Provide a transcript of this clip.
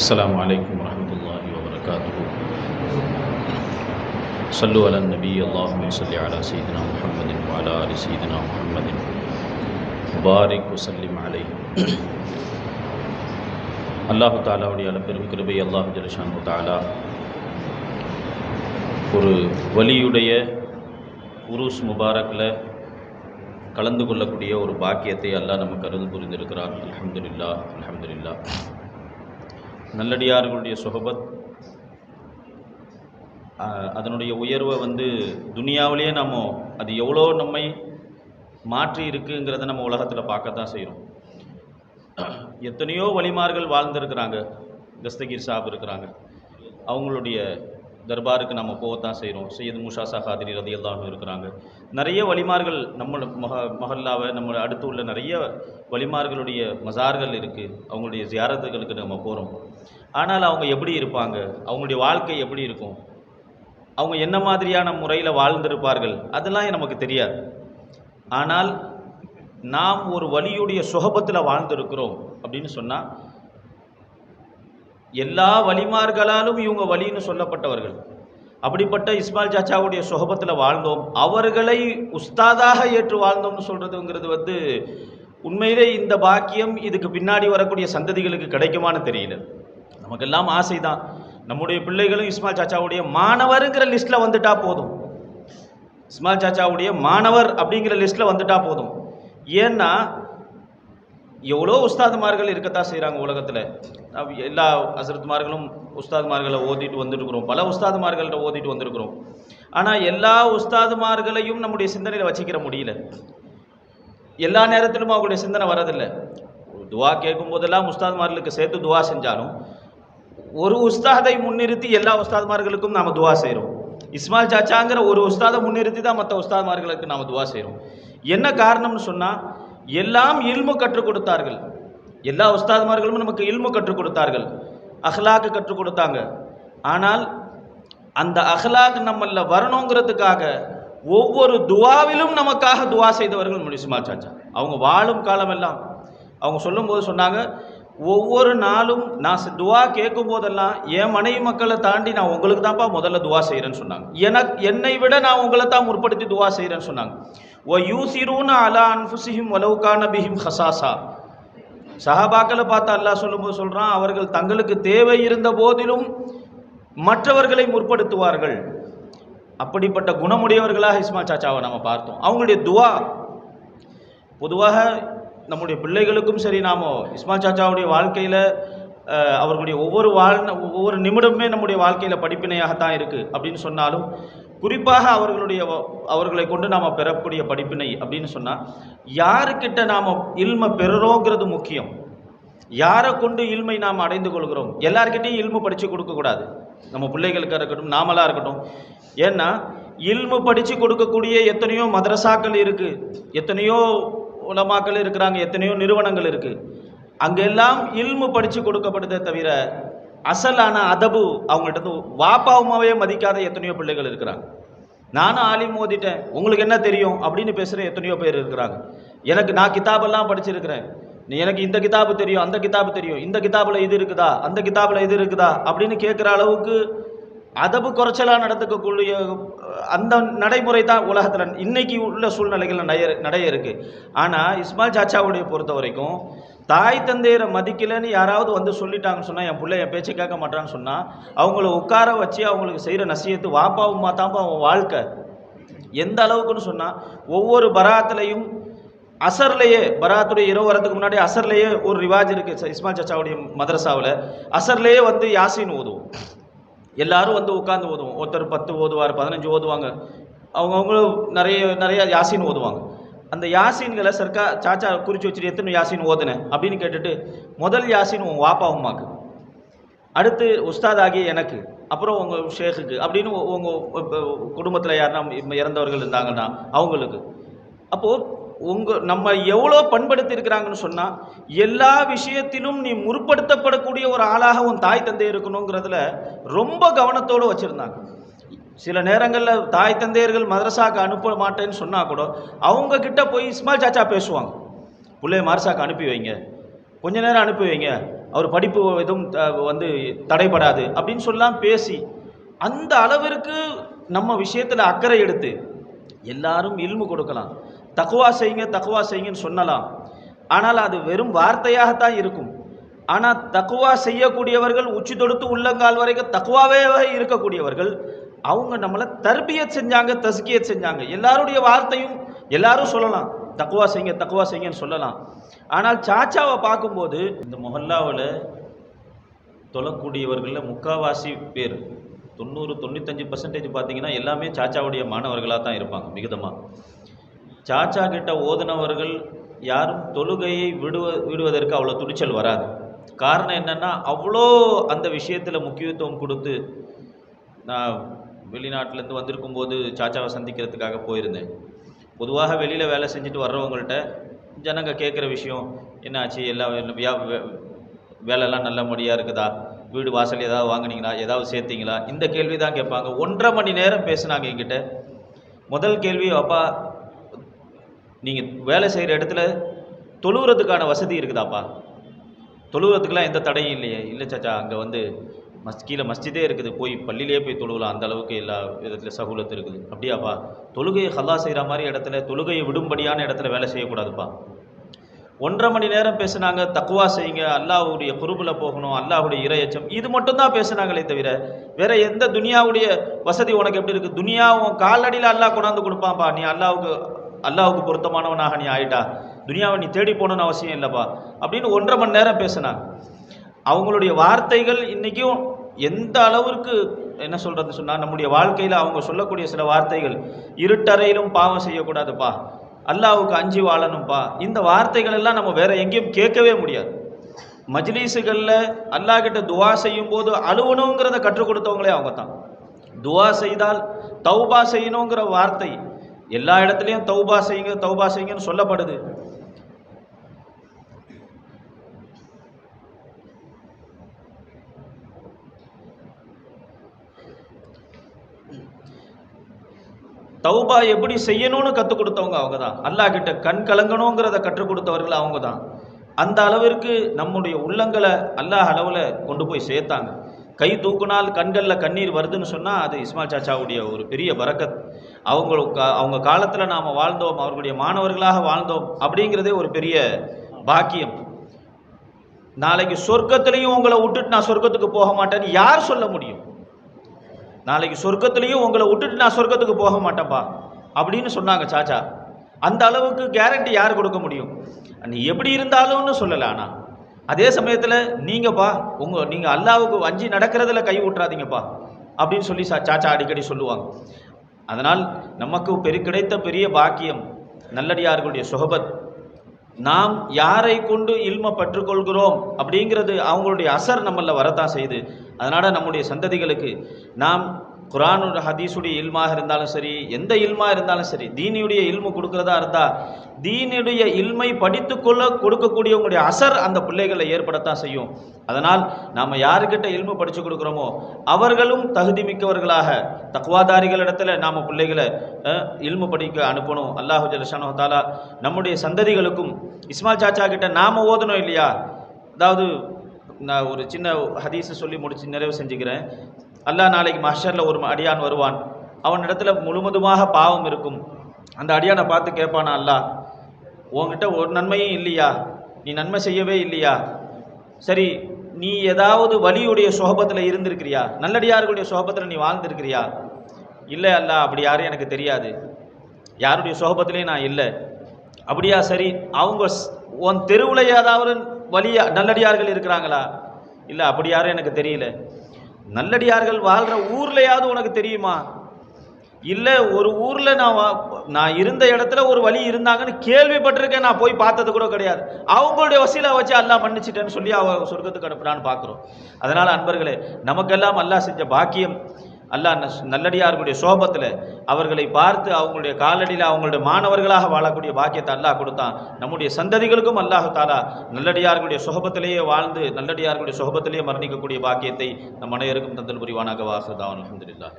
السلام عليكم ورحمة الله وبركاته. صلوا على النبي اللهم صل على سيدنا محمد وعلى آل سيدنا محمد وبارك وسلم عليه. அல்லாஹு தாலாவுடைய பெரும் கிருபை அல்லாஹு ஜல்லஷானு தாலா ஒரு வலியுடைய உருஸ் முபாரக்கில் கலந்து கொள்ளக்கூடிய ஒரு பாக்கியத்தை அல்லாஹ் நமக்கு அருள் புரிந்திருக்கிறார். அல்ஹம்துலில்லாஹ் அல்ஹம்துலில்லாஹ். நல்லடியார்களுடைய சுஹபத் அதனுடைய உயர்வை துனியாவிலேயே நம்ம அது எவ்வளோ நம்மை மாற்றி இருக்குங்கிறத நம்ம உலகத்தில் பார்க்கத்தான் செய்கிறோம். எத்தனையோ வலிமார்கள் வாழ்ந்திருக்கிறாங்க. தஸ்தகீர் சாப் இருக்கிறாங்க, அவங்களுடைய தர்பாருக்கு நம்ம போகத்தான் செய்கிறோம். சையது மூஷா ஷா காதிரி ரலியல்லாஹு அன்ஹு இருக்கிறாங்க. நிறைய வலிமார்கள் நம்ம மஹல்லாவை நம்ம அடுத்து உள்ள நிறைய வலிமார்களுடைய மசார்கள் இருக்குது. அவங்களுடைய ஜியாரத்துகளுக்கு நம்ம போகிறோம். ஆனால் அவங்க எப்படி இருப்பாங்க, அவங்களுடைய வாழ்க்கை எப்படி இருக்கும், அவங்க என்ன மாதிரியான முறையில் வாழ்ந்திருப்பார்கள், அதெல்லாம் நமக்கு தெரியாது. ஆனால் நாம் ஒரு வலியுடைய சுகபத்தில் வாழ்ந்திருக்கிறோம் அப்படின்னு சொன்னால், எல்லா வலிமார்களாலும் இவங்க வலின்னு சொல்லப்பட்டவர்கள். அப்படிப்பட்ட இஸ்மாயில் சாச்சாவுடைய சுகபத்தில் வாழ்ந்தோம், அவர்களை உஸ்தாதாக ஏற்று வாழ்ந்தோம்னு சொல்கிறதுங்கிறது உண்மையிலே இந்த பாக்கியம் இதுக்கு பின்னாடி வரக்கூடிய சந்ததிகளுக்கு கிடைக்குமான்னு தெரியல. நமக்கெல்லாம் ஆசை தான், நம்முடைய பிள்ளைகளும் இஸ்மாயில் சாச்சாவுடைய மாணவருங்கிற லிஸ்ட்டில் வந்துட்டா போதும், இஸ்மாயில் சாச்சாவுடைய மாணவர் அப்படிங்கிற லிஸ்ட்டில் வந்துட்டா போதும். ஏன்னா எவ்வளோ உஸ்தாதுமார்கள் இருக்கத்தான் செய்கிறாங்க உலகத்தில். எல்லா ஹஸ்ரத்மார்களும் உஸ்தாதுமார்களை ஓதிட்டு வந்துருக்கிறோம், பல உஸ்தாதுமார்கள்ட்ட ஓதிட்டு வந்திருக்கிறோம். ஆனால் எல்லா உஸ்தாதுமார்களையும் நம்முடைய சிந்தனையில் வச்சுக்கிற முடியல. எல்லா நேரத்திலும் அவங்களுடைய சிந்தனை வரதில்லை. துவா கேட்கும் போதெல்லாம் உஸ்தாதுமார்களுக்கு சேர்த்து துவா செஞ்சாலும் ஒரு உஸ்தாதை முன்னிறுத்தி எல்லா உஸ்தாதுமார்களுக்கும் நாம் துவா செய்கிறோம். இஸ்மாயில் சாச்சாங்கிற ஒரு உஸ்தாதை முன்னிறுத்தி தான் மற்ற உஸ்தாதுமார்களுக்கு நாம் துவா செய்கிறோம். என்ன காரணம்னு சொன்னால், எல்லாம் இல்மு கற்றுக் கொடுத்தார்கள். எல்லா உஸ்தாதுமார்களும் நமக்கு இல்மு கற்றுக் கொடுத்தார்கள், அஹ்லாக்கு கற்றுக் கொடுத்தாங்க. ஆனால் அந்த அஹ்லாக் நம்மள வரணுங்கிறதுக்காக ஒவ்வொரு துவாவிலும் நமக்காக துவா செய்தவர்கள் இஸ்மாயில் சாச்சா. அவங்க வாழும் காலமெல்லாம் அவங்க சொல்லும்போது சொன்னாங்க, ஒவ்வொரு நாளும் நான் துவா கேட்கும் போதெல்லாம் என் மனைவி மக்களை தாண்டி நான் உங்களுக்கு தான்ப்பா முதல்ல துவா செய்கிறேன்னு சொன்னாங்க. என்னை விட நான் உங்களை தான் முற்படுத்தி துவா செய்கிறேன்னு சொன்னாங்க. ஓ யூசிரூன அலா அன்ஃபுஸிஹிம் வலவ் கான பிஹிம் ஹஸாஸா. சஹாபாக்களை பார்த்து அல்லாஹ் சொல்லும்போது சொல்கிறான், அவர்கள் தங்களுக்கு தேவை இருந்த போதிலும் மற்றவர்களை முற்படுத்துவார்கள். அப்படிப்பட்ட குணமுடையவர்களாக இஸ்மாயில் சாச்சாவை நம்ம பார்த்தோம். அவங்களுடைய துவா பொதுவாக நம்முடைய பிள்ளைகளுக்கும் சரி, நாம் இஸ்மாயில் சாச்சாவுடைய வாழ்க்கையில் அவர்களுடைய ஒவ்வொரு நிமிடமே நம்முடைய வாழ்க்கையில் படிப்பினையாகத்தான் இருக்குது அப்படின்னு சொன்னாலும், குறிப்பாக அவர்களை கொண்டு நாம் பெறக்கூடிய படிப்பினை அப்படின்னு சொன்னால், யாருக்கிட்ட நாம் இல்மை பெறுறோங்கிறது முக்கியம். யாரை கொண்டு இல்மை நாம் அடைந்து கொள்கிறோம். எல்லார்கிட்டையும் இல்மு படித்து கொடுக்கக்கூடாது. நம்ம பிள்ளைகளுக்கு இருக்கட்டும், நாமளாக இருக்கட்டும். ஏன்னா இல்மு படித்து கொடுக்கக்கூடிய எத்தனையோ மதரசாக்கள் இருக்குது, எத்தனையோ உலமாக்கள் இருக்கிறாங்க, எத்தனையோ நிறுவனங்கள் இருக்குது. அங்கெல்லாம் இல்மு படித்து கொடுக்கப்படுதே தவிர அசலான அதபு அவங்கள்ட்ட வாப்பாவுமாவே மதிக்காத எத்தனையோ பிள்ளைகள் இருக்கிறாங்க. நானும் ஆலிம் ஓதிட்டேன், உங்களுக்கு என்ன தெரியும் அப்படின்னு பேசுகிற எத்தனையோ பேர் இருக்கிறாங்க. நான் கிதாபெல்லாம் படிச்சிருக்கிறேன், எனக்கு இந்த கிதாபு தெரியும், அந்த கிதாபு தெரியும், இந்த கிதாபில் இது இருக்குதா, அந்த கிதாபில் இது இருக்குதா அப்படின்னு கேட்குற அளவுக்கு அதபு குறைச்சலாக நடந்துக்கக்கூடிய அந்த நடைமுறை தான் உலகத்தில் இன்னைக்கு உள்ள சூழ்நிலைகள் நிறைய இருக்குது. ஆனால் இஸ்மாயில் சாச்சாவுடைய பொறுத்த வரைக்கும், தாய் தந்தையரை மதிக்கலைன்னு யாராவது சொல்லிட்டாங்கன்னு சொன்னால், என் பிள்ளை என் பேச்சை கேட்க மாட்டான்னு சொன்னால், அவங்கள உட்கார வச்சு அவங்களுக்கு செய்கிற நசியத்து வாப்பா உமா தான்ப்பா அவன் வாழ்க்கை. எந்த அளவுக்குன்னு சொன்னால், ஒவ்வொரு பராத்துலையும் அசர்லேயே, பராத்துடைய இரவு வரதுக்கு முன்னாடி அசர்லேயே ஒரு ரிவாஜ் இருக்குது இஸ்மாயில் சாச்சாவுடைய மதரசாவில். அசர்லேயே யாசின் ஓதுவோம், எல்லாரும் உட்காந்து ஓதுவோம். ஒருத்தர் 10 ஓதுவார், 15 ஓதுவாங்க. அவங்களும் நிறைய யாசின் ஓதுவாங்க. அந்த யாசின்களை சாச்சா குறித்து வச்சுட்டு எத்தனை யாசின் ஓதுனேன் அப்படின்னு கேட்டுட்டு, முதல் யாசின் உன் வாப்பா உமாக்கு, அடுத்து உஸ்தாத் ஆகிய எனக்கு, அப்புறம் உங்கள் ஷேக்குக்கு அப்படின்னு உங்கள் குடும்பத்தில் யாருன்னா இறந்தவர்கள் இருந்தாங்கன்னா அவங்களுக்கு. அப்போது நம்ம எவ்வளோ பண்படுத்தி இருக்கிறாங்கன்னு சொன்னால், எல்லா விஷயத்திலும் நீ முற்படுத்தப்படக்கூடிய ஒரு ஆளாக உன் தாய் தந்தை இருக்கணுங்கிறதுல ரொம்ப கவனத்தோடு வச்சுருந்தாங்க. சில நேரங்களில் தாய் தந்தையர்கள் மதரசாக்கு அனுப்ப மாட்டேன்னு சொன்னால் கூட அவங்க கிட்ட போய் இஸ்மாயில் சாச்சா பேசுவாங்க, பிள்ளைய மதரசாக்கு அனுப்பி வைங்க, கொஞ்ச நேரம் அனுப்பி வைங்க, அவர் படிப்பு எதுவும் வந்து தடைபடாது அப்படின்னு சொல்லலாம் பேசி அந்த அளவிற்கு நம்ம விஷயத்தில் அக்கறை எடுத்து எல்லாரும் இல்மு கொடுக்கலாம், தக்வா செய்யுங்க தக்வா செய்யுங்கன்னு சொல்லலாம். ஆனால் அது வெறும் வார்த்தையாகத்தான் இருக்கும். ஆனால் தக்வா செய்யக்கூடியவர்கள் உச்சி தொடுத்து உள்ளங்கால் வரைக்கும் தக்வாவே இருக்கக்கூடியவர்கள் அவங்க நம்மளை தர்பியத் செஞ்சாங்க, தஸ்கியத் செஞ்சாங்க. எல்லாருடைய வார்த்தையும் எல்லாரும் சொல்லலாம், தக்வா செய்யுங்க தக்வா செய்யுங்கன்னு சொல்லலாம். ஆனால் சாச்சாவை பார்க்கும்போது இந்த மொஹல்லாவில் தொழக்கூடியவர்களில் முக்காவாசி பேர் 90-95% பார்த்தீங்கன்னா எல்லாமே சாச்சாவுடைய மாணவர்களாக தான் இருப்பாங்க மிகுதமாக. சாச்சா கிட்ட ஓதுனவர்கள் யாரும் தொழுகையை விடுவதற்கு அவ்வளோ துணிச்சல் வராது. காரணம் என்னென்னா அவ்வளோ அந்த விஷயத்தில் முக்கியத்துவம் கொடுத்து. நான் வெளிநாட்டிலேருந்து வந்திருக்கும் போது சாச்சாவை சந்திக்கிறதுக்காக போயிருந்தேன். பொதுவாக வெளியில் வேலை செஞ்சுட்டு வர்றவங்கள்ட்ட ஜனங்க கேட்குற விஷயம் என்னாச்சு, வேலையெல்லாம் நல்லபடியாக இருக்குதா, வீடு வாசல் ஏதாவது வாங்கினீங்களா, ஏதாவது சேர்த்தீங்களா, இந்த கேள்வி தான் கேட்பாங்க. 1.5 மணி நேரம் பேசுனாங்க என்கிட்ட. முதல் கேள்வி, அப்பா நீங்கள் வேலை செய்கிற இடத்துல தொழுகிறதுக்கான வசதி இருக்குதாப்பா, தொழுகிறதுக்கெலாம் எந்த தடையும் இல்லையே. இல்லை சாச்சா, அங்கே வந்து கீழே மஸ்ஜிதே இருக்குது, போய் பள்ளியிலே போய் தொழுகலாம், அந்த அளவுக்கு எல்லா விதத்தில் சகூலத்து இருக்குது. அப்படியாப்பா, தொழுகையை ஹல்லா செய்கிற மாதிரி இடத்துல, தொழுகையை விடும்படியான இடத்துல வேலை செய்யக்கூடாதுப்பா. 1.5 மணி நேரம் பேசுனாங்க. தக்குவா செய்யுங்க, அல்லாஹ்வுடைய குர்புல போகணும், அல்லாஹ்வுடைய இறையச்சம், இது மட்டும்தான் பேசுனாங்களே தவிர வேற எந்த துனியாவுடைய வசதி உனக்கு எப்படி இருக்குது, துனியா உன் காலடியில் அல்லாஹ் கொண்டாந்து கொடுப்பான்ப்பா, நீ அல்லாஹ்வுக்கு பொருத்தமானவனாக நீ ஆயிட்டா, துனியாவை நீ தேடி போகணுன்னு அவசியம் இல்லைப்பா அப்படின்னு 1.5 மணி நேரம் பேசுனாங்க. அவங்களுடைய வார்த்தைகள் இன்றைக்கும் எந்த அளவிற்கு என்ன சொல்கிறது சொன்னால், நம்முடைய வாழ்க்கையில் அவங்க சொல்லக்கூடிய சில வார்த்தைகள், இருட்டறையிலும் பாவம் செய்யக்கூடாதுப்பா, அல்லாஹ்வுக்கு அஞ்சி வாழணும்ப்பா, இந்த வார்த்தைகள் எல்லாம் நம்ம வேற எங்கேயும் கேட்கவே முடியாது. மஜ்லிஸுகளில் அல்லாஹ் கிட்ட துவா செய்யும் போது அழுவணுங்கிறத கற்றுக் கொடுத்தவங்களே அவங்க தான். துவா செய்தால் தௌபா செய்யணுங்கிற வார்த்தை எல்லா இடத்துலையும் தௌபா செய்யுங்க தௌபா செய்யுங்கன்னு சொல்லப்படுது. தௌபா எப்படி செய்யணும்னு கற்றுக் கொடுத்தவங்க அவங்க தான். அல்லாஹ் கிட்ட கண் கலங்கணுங்கிறத கற்றுக் கொடுத்தவர்கள் அவங்க தான். அந்த அளவிற்கு நம்முடைய உள்ளங்களை அல்லாஹ் அளவில் கொண்டு போய் சேர்த்தாங்க. கை தூக்குனால் கண்களில் கண்ணீர் வருதுன்னு சொன்னால் அது இஸ்மாயில் சாச்சாவுடைய ஒரு பெரிய பரக்கத். அவங்க காலத்தில் நாம் வாழ்ந்தோம், அவர்களுடைய மாணவர்களாக வாழ்ந்தோம் அப்படிங்கிறதே ஒரு பெரிய பாக்கியம். நாளைக்கு சொர்க்கத்திலையும் உங்களை விட்டுட்டு நான் சொர்க்கத்துக்கு போக மாட்டேன்னு யார் சொல்ல முடியும்? நாளைக்கு சொர்க்கத்திலையும் உங்களை விட்டுட்டு நான் சொர்க்கத்துக்கு போக மாட்டேன்ப்பா அப்படின்னு சொன்னாங்க சாச்சா. அந்த அளவுக்கு கேரண்டி யார் கொடுக்க முடியும்? நீ எப்படி இருந்தாலும்னு சொல்லலை. ஆனால் அதே சமயத்தில் நீங்கள் அல்லாஹ்வுக்கு அஞ்சி நடக்கிறதுல கை விட்டுறாதீங்கப்பா அப்படின்னு சொல்லி சாச்சா அடிக்கடி சொல்லுவாங்க. அதனால் நமக்கு கிடைத்த பெரிய பாக்கியம் நல்லடியார்களுடைய சுஹபத். நாம் யாரை கொண்டு இல்ம பெற்றுக்கொள்கிறோம் அப்படிங்கிறது அவங்களுடைய அசர் நம்மள வரத்தான் செய்யுது. அதனால் நம்முடைய சந்ததிகளுக்கு நாம் குர்ஆனுடைய ஹதீஸுடைய இல்மாக இருந்தாலும் சரி, எந்த இல்மா இருந்தாலும் சரி, தீனுடைய இல்மு கொடுக்குறதா இருந்தால் தீனுடைய இல்மை படித்துக்கொள்ள கொடுக்கக்கூடியவங்களுடைய அசர் அந்த பிள்ளைகளை ஏற்படத்தான் செய்யும். அதனால் நாம் யாருக்கிட்ட இல்மு படித்து கொடுக்குறோமோ அவர்களும் தகுதி மிக்கவர்களாக தக்வாதாரிகளிடத்தில் நாம் பிள்ளைகளை இல்மு படிக்க அனுப்பணும். அல்லாஹு ஜல்ல ஷானஹு தஆலா நம்முடைய சந்ததிகளுக்கும் இஸ்மாயில் சாச்சா கிட்ட நாம் ஓதணும் இல்லையா. அதாவது நான் ஒரு சின்ன ஹதீஸை சொல்லி முடிச்சு நிறைவு செஞ்சுக்கிறேன். அல்லாஹ் நாளைக்கு மஹ்ஷரில் ஒரு அடியான் வருவான், அவனிடத்துல முழுவதுமாக பாவம் இருக்கும். அந்த அடியானை பார்த்து கேட்பானா, அல்லாஹ் உன்கிட்ட ஒரு நன்மையும் இல்லையா, நீ நன்மை செய்யவே இல்லையா, சரி நீ ஏதாவது வலியுடைய சுஹபத்தில் இருந்திருக்கிறியா, நல்லடியார்களுடைய சுஹபத்தில் நீ வாழ்ந்திருக்கிறியா? இல்லை அல்லாஹ், அப்படி யாரும் எனக்கு தெரியாது, யாருடைய சுஹபத்திலையும் நான் இல்லை. அப்படியா, சரி அவங்க உன் தெருவில் ஏதாவது நல்லடியார்கள் இருக்கிறாங்களா? இல்லை, அப்படி யாரும் எனக்கு தெரியல. நல்லடியார்கள் வாழ்கிற ஊர்லையாவது உனக்கு தெரியுமா? இல்லை, ஒரு ஊரில் நான் இருந்த இடத்துல ஒரு வழி இருந்தாங்கன்னு கேள்விப்பட்டிருக்கேன், நான் போய் பார்த்தது கூட கிடையாது. அவங்களுடைய வசீலா வச்சு அல்லாஹ் மன்னிச்சிட்டேன்னு சொல்லி அவங்க சொர்க்கத்துக்கு அனுப்புறான்னு பார்க்குறோம். அதனால் அன்பர்களே, நமக்கெல்லாம் அல்லாஹ் செஞ்ச பாக்கியம். அல்லாஹ் நல்லடியார்களுடைய சோபத்தில் அவர்களை பார்த்து அவங்களுடைய காலடியில் அவங்களுடைய மாணவர்களாக வாழக்கூடிய பாக்கியத்தை அல்லாஹ் கொடுத்தான். நம்முடைய சந்ததிகளுக்கும் அல்லாஹ் தாலா நல்லடியார்களுடைய சுஹபத்திலேயே வாழ்ந்து நல்லடியார்களுடைய சுஹபத்திலேயே மரணிக்கக்கூடிய பாக்கியத்தை நம் அனைவருக்கும் தந்தல் புரிவானாக. வாஹிர் தஅவானா அல்ஹம்துலில்லாஹ்.